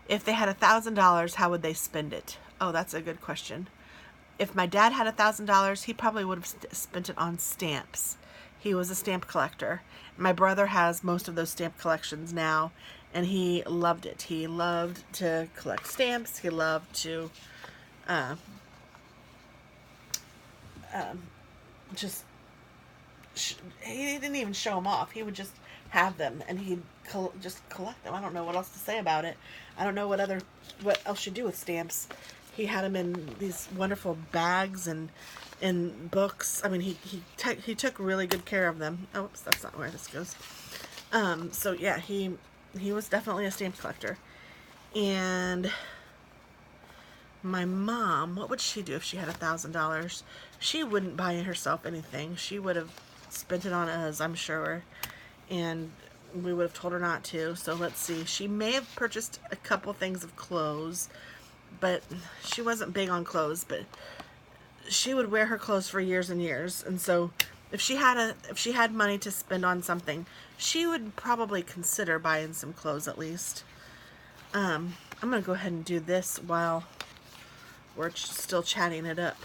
If they had $1,000, how would they spend it? Oh, that's a good question. If my dad had $1,000, he probably would have spent it on stamps. He was a stamp collector. My brother has most of those stamp collections now, and he loved it. He loved to collect stamps. He loved to uh, just he didn't even show them off. He would just have them, and he'd just collect them. I don't know what else to say about it. I don't know what else you do with stamps. He had them in these wonderful bags and in books. I mean, he took really good care of them. Oh, oops, that's not where this goes. So yeah, he was definitely a stamp collector. And my mom, what would she do if she had $1,000? She wouldn't buy herself anything. She would have spent it on us, I'm sure, and we would have told her not to. So let's see. She may have purchased a couple things of clothes, but she wasn't big on clothes. But she would wear her clothes for years and years, and so if she had money to spend on something, she would probably consider buying some clothes at least. I'm gonna go ahead and do this while we're still chatting it up.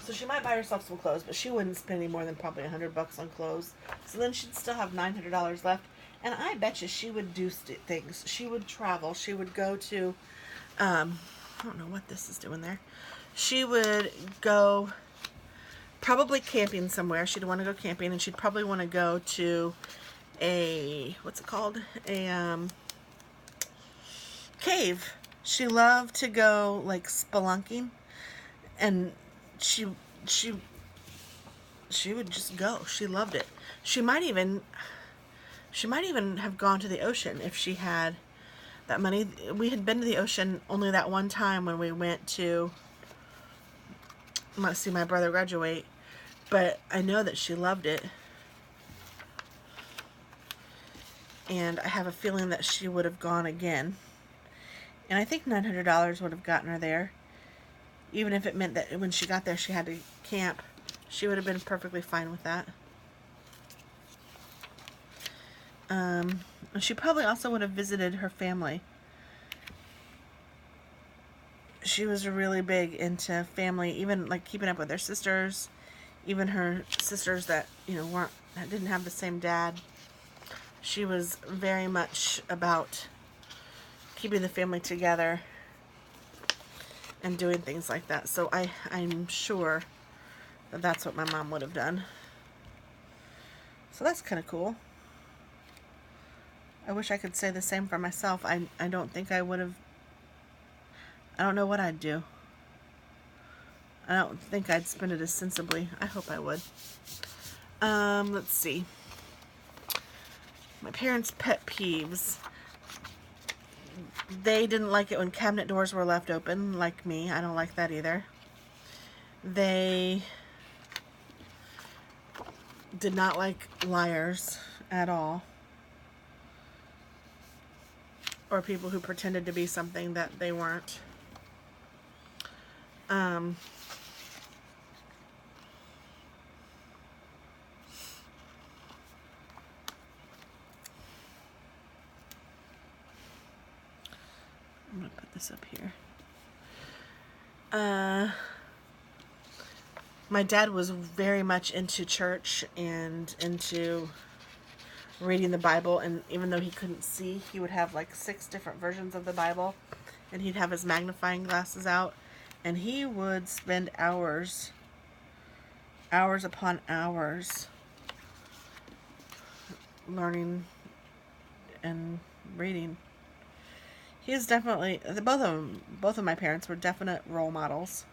So she might buy herself some clothes, but she wouldn't spend any more than probably $100 on clothes. So then she'd still have $900 left, and I bet you she would do things. She would travel. She would go to, I don't know what this is doing there. She would go probably camping somewhere. She'd want to go camping, and she'd probably want to go to a, what's it called? A cave. She loved to go like spelunking, and she would just go. She loved it. She might even have gone to the ocean if she had that money. We had been to the ocean only that one time when we went to see my brother graduate, but I know that she loved it, and I have a feeling that she would have gone again. And I think $900 would have gotten her there, even if it meant that when she got there she had to camp. She would have been perfectly fine with that. She probably also would have visited her family. She was really big into family, even like keeping up with her sisters, even her sisters that that didn't have the same dad. She was very much about keeping the family together and doing things like that. So I'm sure that that's what my mom would have done. So that's kind of cool. I wish I could say the same for myself. I don't think I would have. I don't know what I'd do. I don't think I'd spend it as sensibly. I hope I would. Let's see. My parents' pet peeves. They didn't like it when cabinet doors were left open, like me. I don't like that either. They did not like liars at all, or people who pretended to be something that they weren't. I'm going to put this up here. My dad was very much into church and into reading the Bible, and even though he couldn't see, he would have like 6 different versions of the Bible, and he'd have his magnifying glasses out, and he would spend hours upon hours learning and reading. He is definitely, both of my parents were definite role models.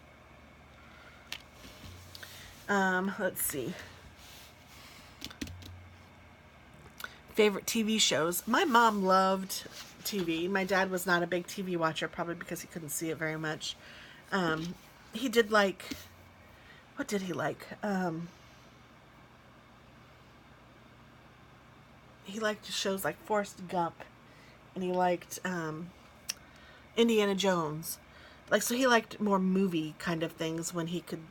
Let's see. Favorite TV shows. My mom loved TV. My dad was not a big TV watcher, probably because he couldn't see it very much. He did like, what did he like? He liked shows like Forrest Gump, and he liked Indiana Jones. Like, so he liked more movie kind of things when he could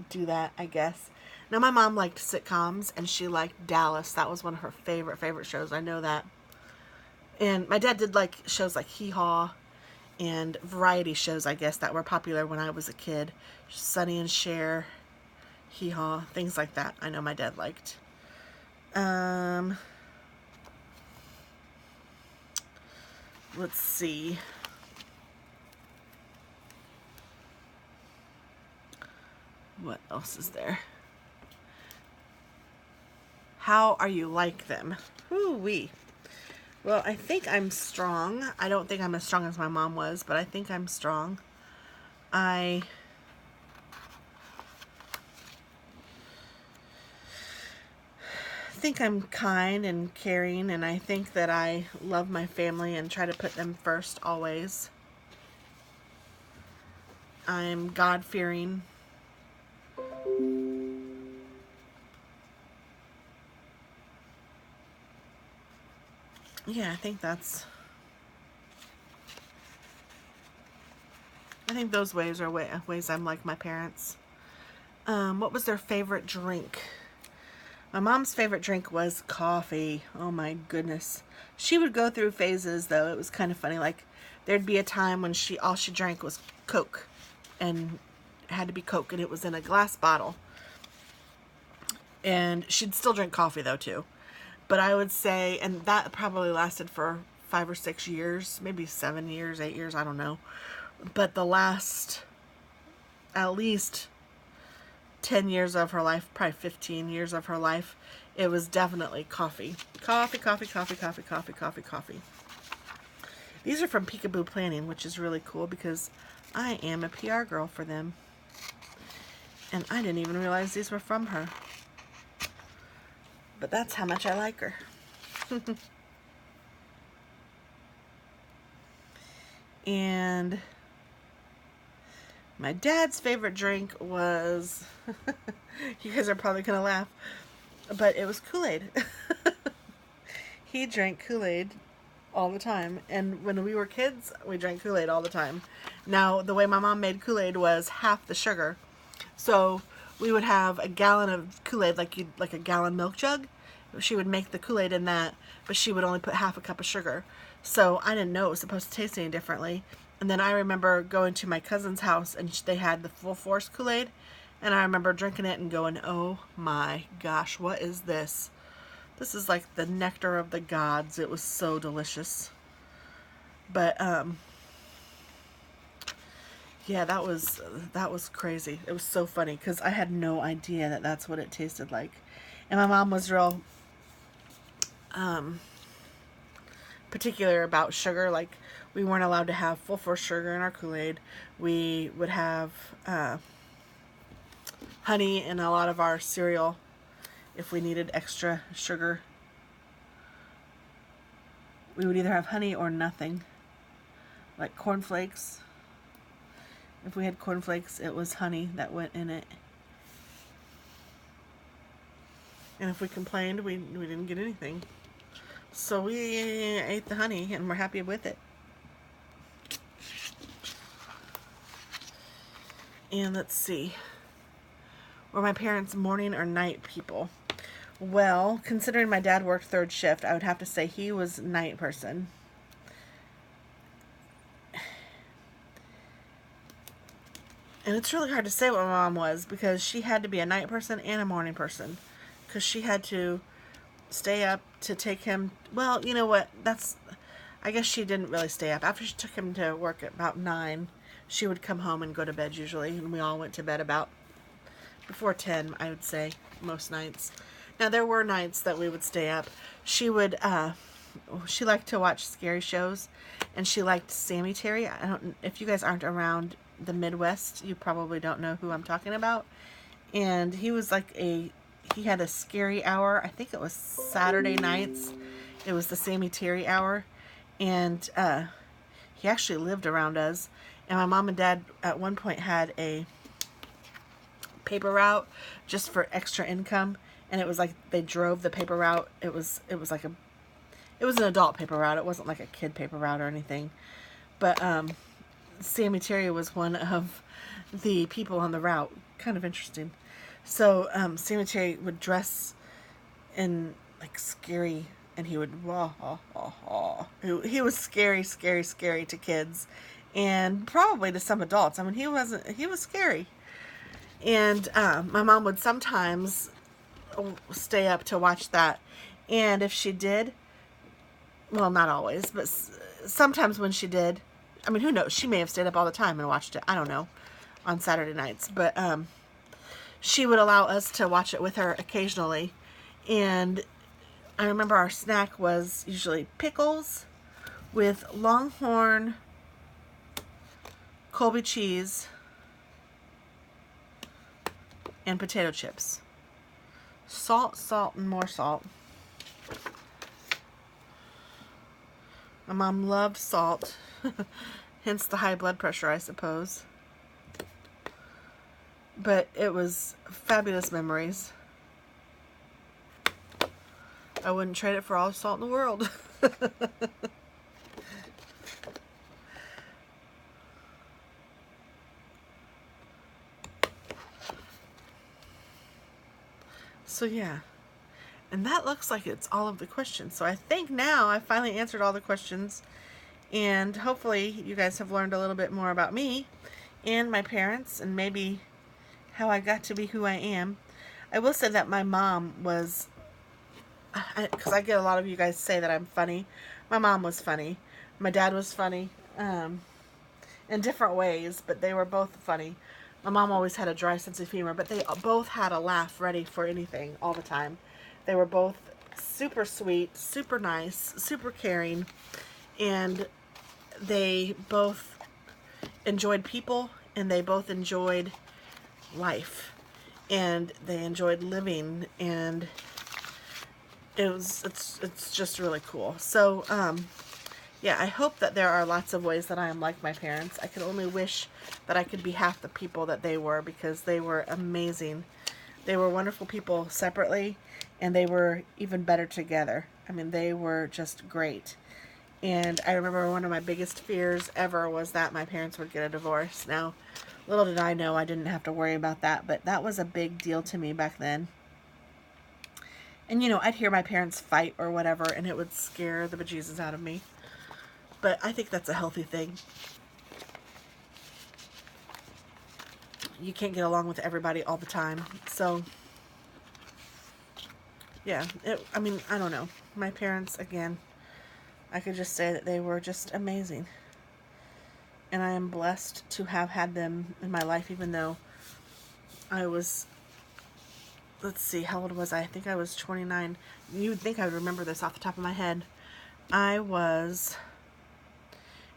do that, I guess. Now, my mom liked sitcoms, and she liked Dallas. That was one of her favorite shows. I know that. And my dad did like shows like Hee Haw and variety shows, I guess, that were popular when I was a kid. Sonny and Cher, Hee Haw, things like that. I know my dad liked. Let's see. What else is there? How are you like them? Woo-wee. Well, I think I'm strong. I don't think I'm as strong as my mom was, but I think I'm strong. I think I'm kind and caring, and I think that I love my family and try to put them first always. I'm God-fearing. Yeah, I think those ways are ways I'm like my parents. What was their favorite drink? My mom's favorite drink was coffee. Oh my goodness. She would go through phases though. It was kind of funny. Like there'd be a time when all she drank was Coke, and it had to be Coke, and it was in a glass bottle. And she'd still drink coffee though too. But I would say, and that probably lasted for 5 or 6 years, maybe 7 years, 8 years, I don't know. But the last at least 10 years of her life, probably 15 years of her life, it was definitely coffee. Coffee, coffee, coffee, coffee, coffee, coffee, coffee. These are from Peekaboo Planning, which is really cool because I am a PR girl for them. And I didn't even realize these were from her. But that's how much I like her. And my dad's favorite drink was, you guys are probably going to laugh, but it was Kool-Aid. He drank Kool-Aid all the time. And when we were kids, we drank Kool-Aid all the time. Now, the way my mom made Kool-Aid was half the sugar. So we would have a gallon of Kool-Aid, like a gallon milk jug. She would make the Kool-Aid in that, but she would only put half a cup of sugar. So I didn't know it was supposed to taste any differently. And then I remember going to my cousin's house, and they had the full force Kool-Aid. And I remember drinking it and going, oh my gosh, what is this? This is like the nectar of the gods. It was so delicious. But, yeah, that was crazy. It was so funny because I had no idea that that's what it tasted like. And my mom was real particular about sugar. Like, we weren't allowed to have full force sugar in our Kool-Aid. We would have honey in a lot of our cereal if we needed extra sugar. We would either have honey or nothing. Like cornflakes. If we had cornflakes, it was honey that went in it. And if we complained, we didn't get anything. So we ate the honey, and we're happy with it. And let's see. Were my parents morning or night people? Well, considering my dad worked third shift, I would have to say he was a night person. And it's really hard to say what my mom was because she had to be a night person and a morning person. Because she had to stay up to take him. Well, you know what? I guess she didn't really stay up. After she took him to work at about 9, she would come home and go to bed usually. And we all went to bed about before 10, I would say, most nights. Now, there were nights that we would stay up. She liked to watch scary shows, and she liked Sammy Terry. If you guys aren't around the Midwest, you probably don't know who I'm talking about. And he was he had a scary hour. I think it was Saturday nights. It was the Sammy Terry hour. And he actually lived around us. And my mom and dad at one point had a paper route just for extra income. And it was like they drove the paper route. It was an adult paper route. It wasn't like a kid paper route or anything. But Sammy Terry was one of the people on the route. Kind of interesting. So Sammy Terry would dress in like scary, and he would he was scary, scary, scary to kids, and probably to some adults. I mean, he was scary. And my mom would sometimes stay up to watch that, and if she did, well, not always, but sometimes when she did, I mean, who knows? She may have stayed up all the time and watched it. I don't know, on Saturday nights. But she would allow us to watch it with her occasionally. And I remember our snack was usually pickles with Longhorn Colby cheese and potato chips. Salt, salt, and more salt. My mom loved salt, hence the high blood pressure, I suppose. But it was fabulous memories. I wouldn't trade it for all the salt in the world. So yeah, and that looks like it's all of the questions. So I think now I finally answered all the questions, and hopefully you guys have learned a little bit more about me and my parents and maybe how I got to be who I am. I will say that my mom was, because I get a lot of you guys say that I'm funny. My mom was funny. My dad was funny, in different ways, but they were both funny. My mom always had a dry sense of humor, but they both had a laugh ready for anything all the time. They were both super sweet, super nice, super caring, and they both enjoyed people, and they both enjoyed life, and they enjoyed living, and it's just really cool. So yeah, I hope that there are lots of ways that I am like my parents. I could only wish that I could be half the people that they were, because they were amazing. They were wonderful people separately, and they were even better together. I mean, they were just great. And I remember one of my biggest fears ever was that my parents would get a divorce. Now, little did I know I didn't have to worry about that, but that was a big deal to me back then. And, you know, I'd hear my parents fight or whatever, and it would scare the bejesus out of me. But I think that's a healthy thing. You can't get along with everybody all the time. So, yeah. I mean, I don't know. My parents, again, I could just say that they were just amazing. And I am blessed to have had them in my life, even though I was, let's see, how old was I? I think I was 29. You'd think I would remember this off the top of my head. I was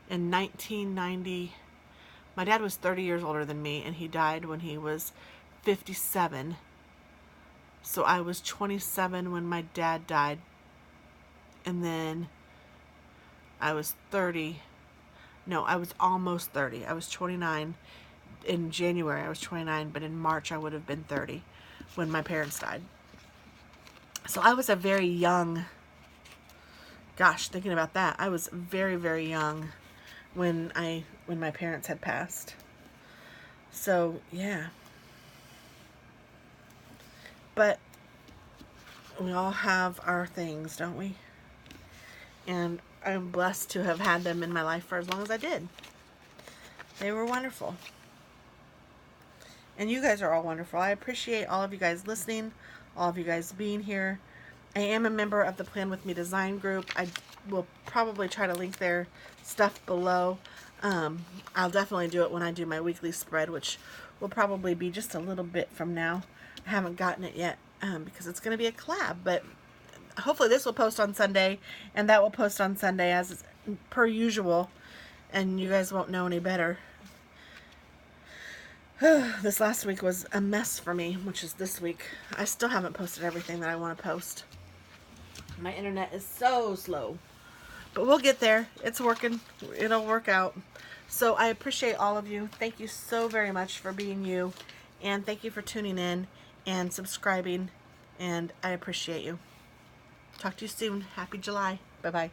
in 1990. My dad was 30 years older than me, and he died when he was 57. So I was 27 when my dad died. And then I was 30. No, I was almost 30. I was 29. In January, I was 29, but in March, I would have been 30 when my parents died. So I was a very young, gosh, thinking about that, I was very, very young when my parents had passed. So, yeah. But we all have our things, don't we? And I'm blessed to have had them in my life for as long as I did. They were wonderful. And you guys are all wonderful. I appreciate all of you guys listening, all of you guys being here. I am a member of the Plan With Me design group. I will probably try to link their stuff below. I'll definitely do it when I do my weekly spread, which will probably be just a little bit from now. I haven't gotten it yet because it's going to be a collab, but hopefully this will post on Sunday, and that will post on Sunday as per usual, and you guys won't know any better. This last week was a mess for me, which is this week. I still haven't posted everything that I want to post. My internet is so slow. But we'll get there. It's working. It'll work out. So I appreciate all of you. Thank you so very much for being you. And thank you for tuning in and subscribing. And I appreciate you. Talk to you soon. Happy July. Bye-bye.